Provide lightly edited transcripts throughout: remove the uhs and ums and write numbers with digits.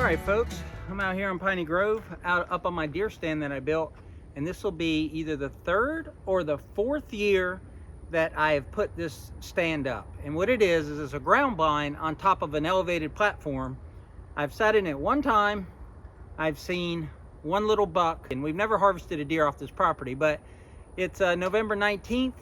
All right, folks, I'm out here in Piney Grove, up on my deer stand that I built, and this will be either the third or the fourth year that I have put this stand up. And what it is it's a ground blind on top of an elevated platform. I've sat in it one time. I've seen one little buck, and we've never harvested a deer off this property, but it's November 19th.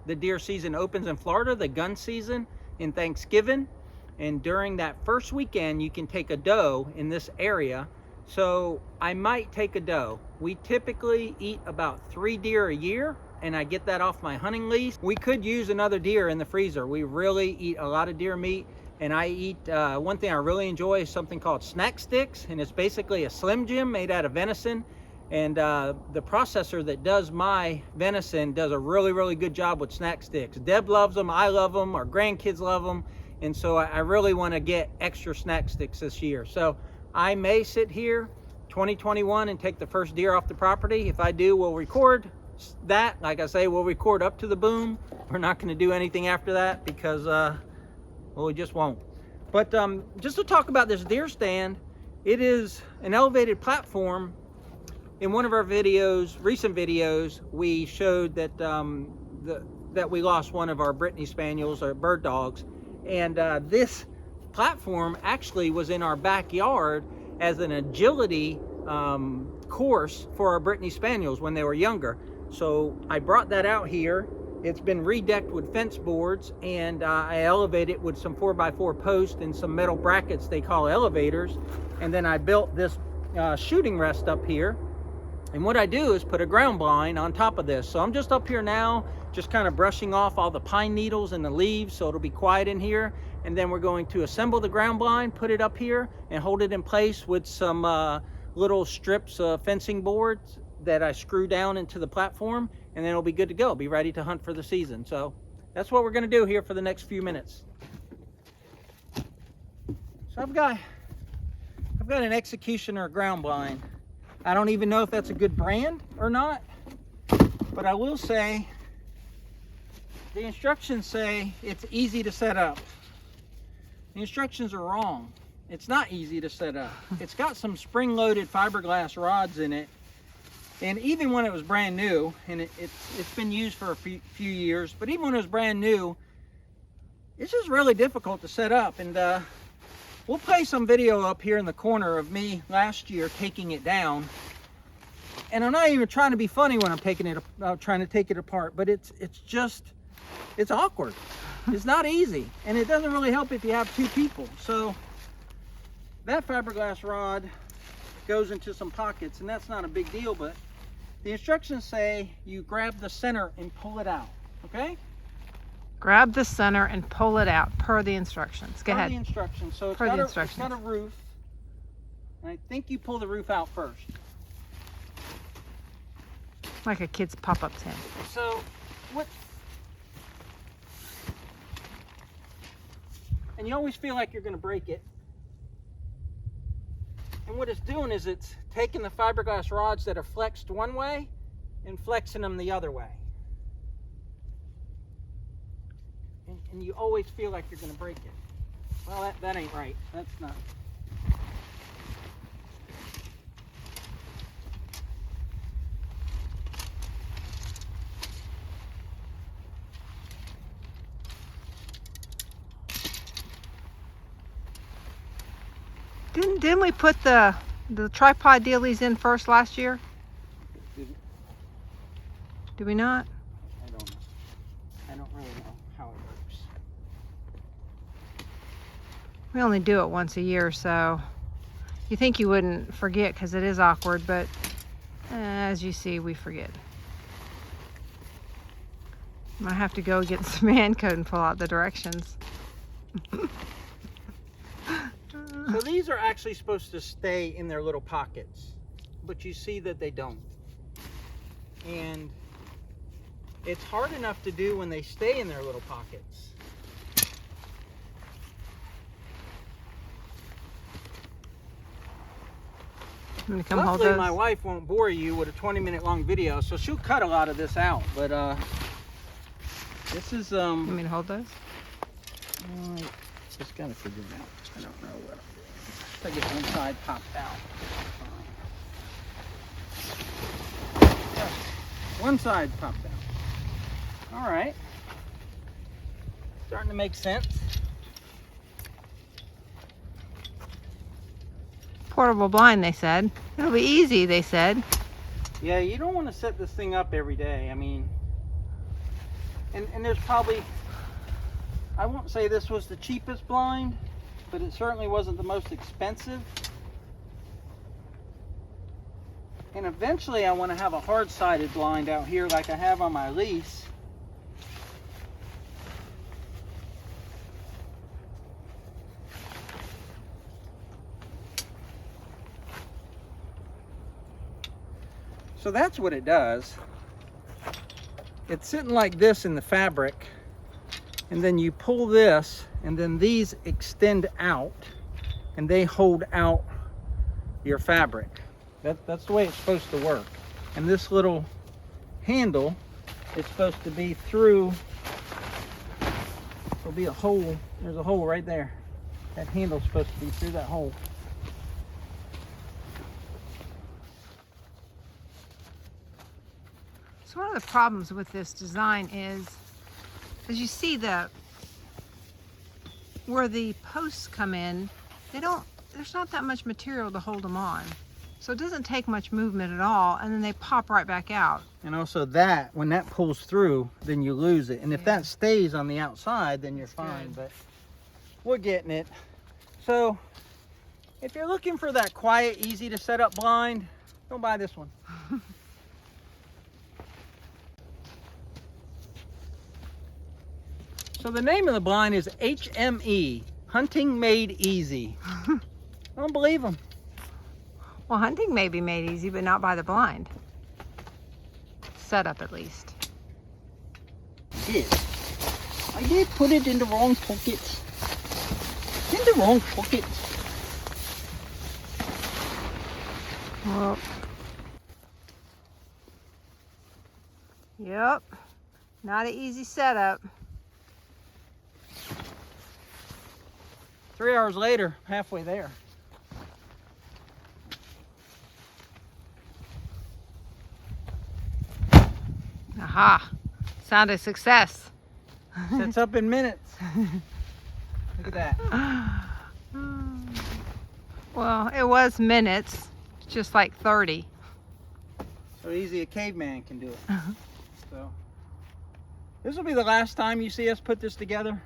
The deer season opens in Florida, the gun season in Thanksgiving. And during that first weekend, you can take a doe in this area. So I might take a doe. We typically eat about 3 deer a year, and I get that off my hunting lease. We could use another deer in the freezer. We really eat a lot of deer meat, and I eat, one thing I really enjoy is something called snack sticks, and it's basically a Slim Jim made out of venison. And the processor that does my venison does a really good job with snack sticks. Deb loves them, I love them, our grandkids love them. And so I really want to get extra snack sticks this year. So I may sit here 2021 and take the first deer off the property. If I do, we'll record that. Like I say, we'll record up to the boom. We're not going to do anything after that because, well, we just won't. But just to talk about this deer stand, it is an elevated platform. In one of our videos, recent videos, we showed that that we lost one of our Brittany Spaniels, or bird dogs. And this platform actually was in our backyard as an agility course for our Brittany Spaniels when they were younger. So I brought that out here. It's been redecked with fence boards, and I elevated it with some 4x4 posts and some metal brackets they call elevators. And then I built this shooting rest up here. And what I do is put a ground blind on top of this. So I'm just up here now, just kind of brushing off all the pine needles and the leaves so it'll be quiet in here. And then we're going to assemble the ground blind, put it up here, and hold it in place with some little strips of fencing boards that I screw down into the platform, and then it'll be good to go, be ready to hunt for the season. So that's what we're gonna do here for the next few minutes. So I've got an Executioner ground blind. I don't even know if that's a good brand or not, but I will say the instructions say it's easy to set up. The instructions are wrong. It's not easy to set up. It's got some spring-loaded fiberglass rods in it, and even when it was brand new, and it's been used for a few years, but even when it was brand new, it's just really difficult to set up. And we'll play some video up here in the corner of me last year taking it down. And I'm not even trying to be funny when I'm trying to take it apart, but it's awkward. It's not easy, and it doesn't really help if you have 2 people. So that fiberglass rod goes into some pockets, and that's not a big deal, but the instructions say you grab the center and pull it out, okay? Grab the center and pull it out per the instructions. Go ahead. Per the instructions. So it's got a roof, and I think you pull the roof out first. Like a kid's pop-up tent. So and you always feel like you're going to break it. And what it's doing is it's taking the fiberglass rods that are flexed one way and flexing them the other way. And you always feel like you're going to break it. Well, that ain't right. That's not. Didn't we put the tripod dealies in first last year? Did we not? I don't know. I don't really know how it works. We only do it once a year, so you think you wouldn't forget because it is awkward, but as you see, we forget. Might have to go get some hand code and pull out the directions. So these are actually supposed to stay in their little pockets, but you see that they don't. And it's hard enough to do when they stay in their little pockets. I'm gonna come hold Luckily, those. my wife won't bore you with a 20-minute long video, so she'll cut a lot of this out. But this is You want me to hold those? just gotta figure it out. I don't know what I'm doing. looks like it's one side popped out. Yes, one side popped out. All right. Starting to make sense. Portable blind, they said. It'll be easy, they said. Yeah, you don't want to set this thing up every day. I mean, and there's probably, I won't say this was the cheapest blind, but it certainly wasn't the most expensive. And eventually I want to have a hard-sided blind out here like I have on my lease. So that's what it does. It's sitting like this in the fabric, and then you pull this, and then these extend out, and they hold out your fabric. That's the way it's supposed to work. And this little handle is supposed to be through, there'll be a hole, there's a hole right there. That handle's supposed to be through that hole. So one of the problems with this design is, as you see where the posts come in, there's not that much material to hold them on. So it doesn't take much movement at all, and then they pop right back out. And also that, when that pulls through, then you lose it. And if that stays on the outside, then you're fine, but we're getting it. So if you're looking for that quiet, easy to set up blind, don't buy this one. So the name of the blind is HME, Hunting Made Easy. I don't believe them. Well, hunting may be made easy, but not by the blind. Set up at least. I did put it in the wrong pocket. In the wrong pocket. Well. Yep. Not an easy setup. 3 hours later, halfway there. Aha. Sound a success. Sets up in minutes. Look at that. Well, it was minutes, just like 30. So easy a caveman can do it. So this will be the last time you see us put this together.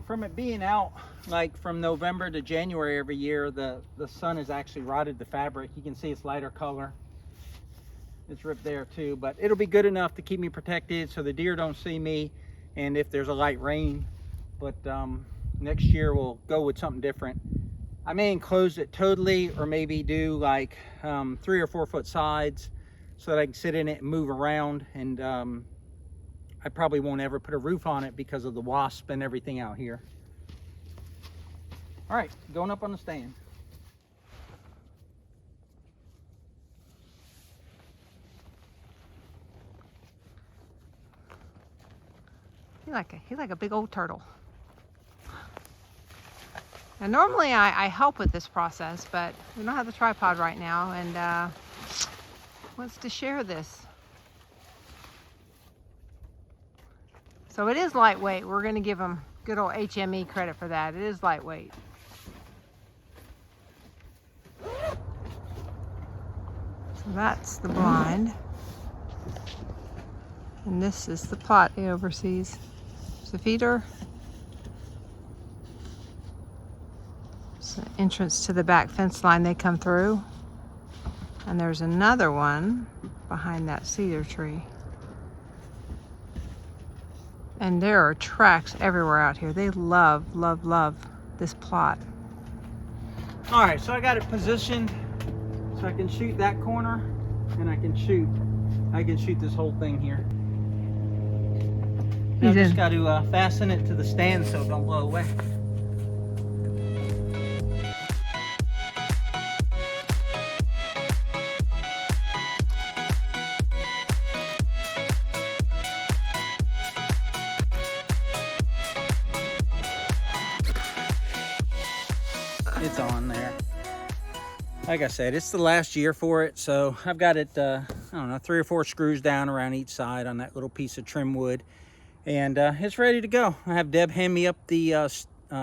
From it being out like from November to January every year, the sun has actually rotted the fabric. You can see it's lighter color. It's ripped there too, but it'll be good enough to keep me protected so the deer don't see me, and if there's a light rain. But next year we'll go with something different. I may enclose it totally, or maybe do like 3 or 4 foot sides so that I can sit in it and move around. And I probably won't ever put a roof on it because of the wasp and everything out here. All right, going up on the stand. He's like a big old turtle. Now normally I help with this process, but we don't have the tripod right now, and wants to share this. So it is lightweight. We're going to give him good old HME credit for that. It is lightweight. So that's the blind. And this is the plot he oversees. There's the feeder. It's the entrance to the back fence line they come through. And there's another one behind that cedar tree. And there are tracks everywhere out here. They love, love, love this plot. All right, so I got it positioned so I can shoot that corner, and I can shoot this whole thing here. Now I just got to fasten it to the stand so it don't blow away. it's on there. Like I said, it's the last year for it, so I've got it, I don't know, 3 or 4 screws down around each side on that little piece of trim wood, and it's ready to go. I have Deb hand me up the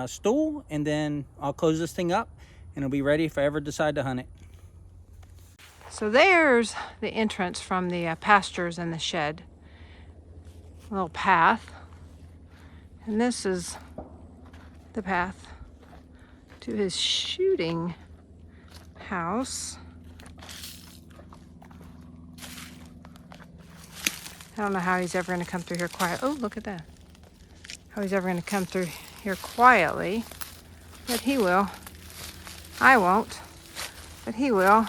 stool, and then I'll close this thing up, and it'll be ready if I ever decide to hunt it. So there's the entrance from the pastures and the shed. A little path. And this is the path to his shooting house. I don't know how he's ever going to come through here quiet. Oh, look at that. How he's ever going to come through here quietly. But he will. I won't. But he will.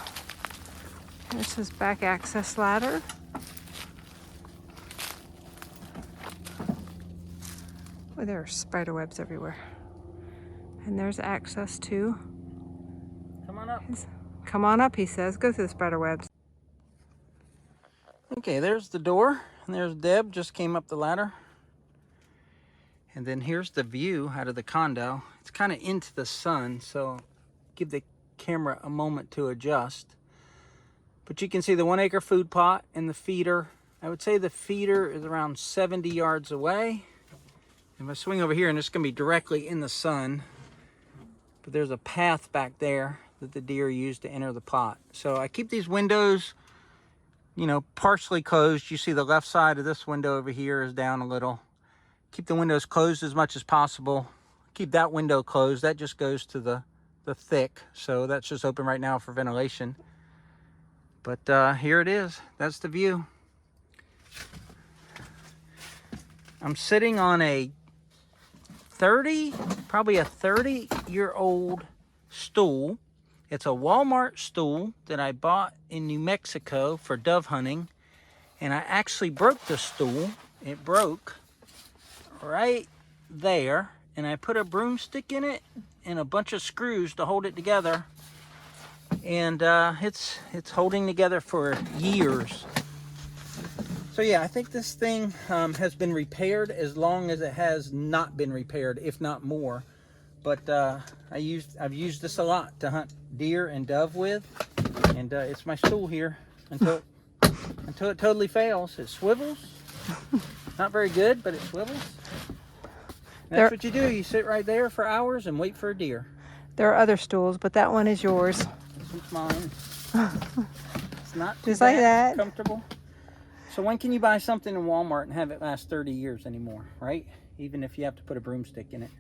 There's his back access ladder. Oh, there are spider webs everywhere. And there's access to... Come on up. Come on up, he says. Go through the spider webs. Okay, there's the door, and there's Deb, just came up the ladder. And then here's the view out of the condo. It's kind of into the sun, so give the camera a moment to adjust. But you can see the 1 acre food plot and the feeder. I would say the feeder is around 70 yards away. If I swing over here, and it's gonna be directly in the sun, but there's a path back there that the deer use to enter the plot. So I keep these windows, you know, partially closed. You see the left side of this window over here is down a little. Keep the windows closed as much as possible. Keep that window closed. That just goes to the thick. So that's just open right now for ventilation. But here it is. That's the view. I'm sitting on a probably a 30-year-old stool. It's a Walmart stool that I bought in New Mexico for dove hunting. And I actually broke the stool. It broke right there. And I put a broomstick in it and a bunch of screws to hold it together. And it's holding together for years. So yeah, I think this thing has been repaired as long as it has not been repaired, if not more. But I've used this a lot to hunt deer and dove with, and it's my stool here until it totally fails. It swivels. Not very good, but it swivels. That's what you do. You sit right there for hours and wait for a deer. There are other stools, but that one is yours. This one's mine. It's not too just like that. Comfortable. So when can you buy something in Walmart and have it last 30 years anymore, right? Even if you have to put a broomstick in it.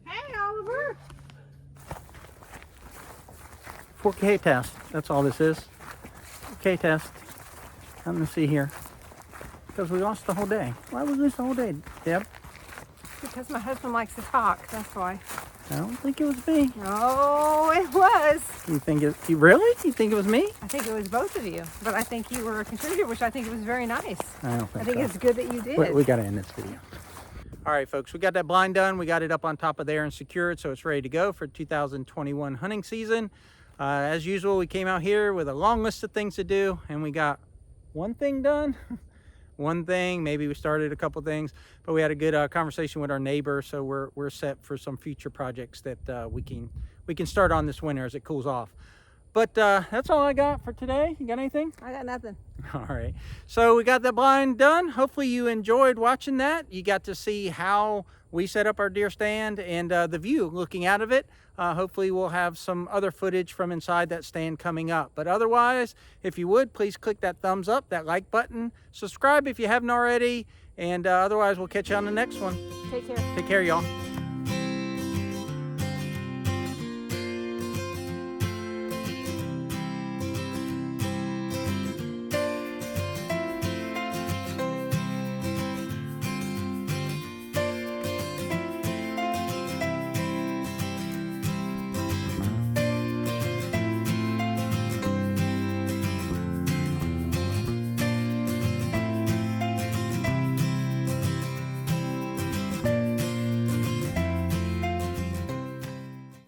Hey, Oliver. 4K test. That's all this is. 4K test. Nothing to see here. Because we lost the whole day. Why was this the whole day, Deb? Because my husband likes to talk. That's why. I don't think it was me. Oh, it was. You think it? You really? You think it was me? I think it was both of you. But I think you were a contributor, which I think it was very nice. I don't think so. I think it's good that you did. We got to end this video. All right, folks. We got that blind done. We got it up on top of there and secured, so it's ready to go for 2021 hunting season. As usual, we came out here with a long list of things to do, and we got one thing done. One thing, maybe we started a couple things, but we had a good conversation with our neighbor, so we're set for some future projects that we can start on this winter as it cools off. But that's all I got for today. You got anything? I got nothing. All right, so we got the blind done. Hopefully you enjoyed watching that. You got to see how we set up our deer stand and the view looking out of it. Hopefully we'll have some other footage from inside that stand coming up. But otherwise, if you would, please click that thumbs up, that like button, subscribe if you haven't already, and otherwise we'll catch you on the next one. Take care. Take care, y'all.